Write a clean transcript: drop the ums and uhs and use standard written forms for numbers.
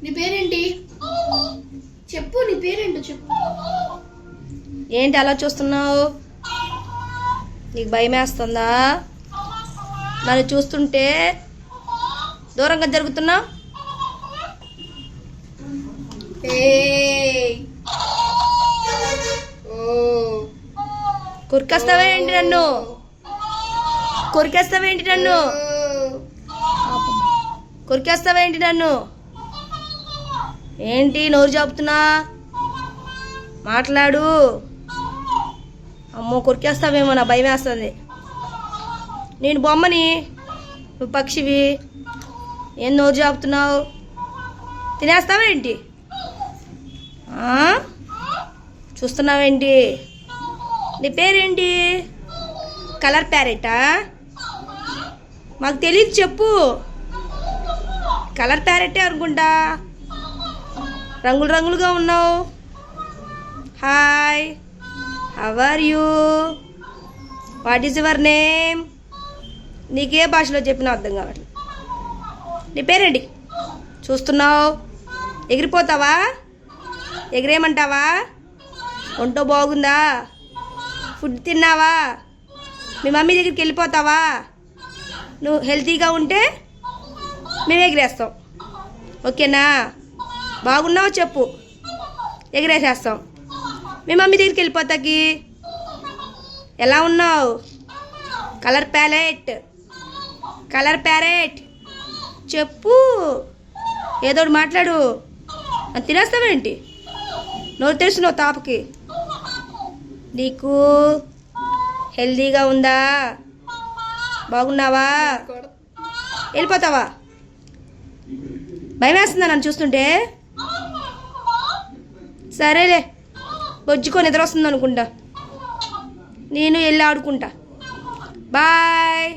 నీ పేరేంటి? చెప్పు, నీ పేరేంటో చెప్పు. ఏంటి అలా చూస్తున్నావు? నీకు భయం వేస్తుందా? నన్ను చూస్తుంటే దూరంగా జరుగుతున్నావు. కొరికేస్తావేంటి నన్ను? కొరికేస్తావేంటి నన్ను? కొరికేస్తావేంటి నన్ను? ఏంటి నోరు చాపుతున్నా? మాట్లాడు. అమ్మో, కొరికేస్తావేమో, నా భయం వేస్తుంది. నేను బొమ్మని, నువ్వు పక్షివి. ఏం నోరు చాపుతున్నావు? తినేస్తావేంటి? చూస్తున్నావేంటి? నీ పేరేంటి? కలర్ ప్యారెటా? మాకు తెలియదు, చెప్పు. కలర్ ప్యారెటే అనుకుంటా. రంగులు రంగులుగా ఉన్నావు. Hi, how are you? What is your name? నీకే భాషలో చెప్పినా అర్థం కావట్లేదు. నీ పేరేంటి? చూస్తున్నావు. ఎగిరిపోతావా? ఎగిరేయమంటావా? ఒంటో బాగుందా? ఫుడ్ తిన్నావా? మీ మమ్మీ దగ్గరికి వెళ్ళిపోతావా? నువ్వు హెల్తీగా ఉంటే మేము ఎగిరేస్తాం, ఓకేనా? బాగున్నావు చెప్పు, ఎగిరేసేస్తాం. మీ మమ్మీ దగ్గరికి వెళ్ళిపోతాకి. ఎలా ఉన్నావు? కలర్ ప్యాలెట్, కలర్ ప్యారెట్ చెప్పు. ఏదో ఒకటి మాట్లాడు. అని తినేస్తావేంటి? నోరు తెరుస్తున్నావు తాపకి. నీకు హెల్దీగా ఉందా? బాగున్నావా? వెళ్ళిపోతావా? భయం వేస్తుందా నన్ను చూస్తుంటే? సరేలే, బొజ్జుకొని నిద్ర వస్తుంది అనుకుంటా. నేను వెళ్ళి ఆడుకుంటా. బాయ్.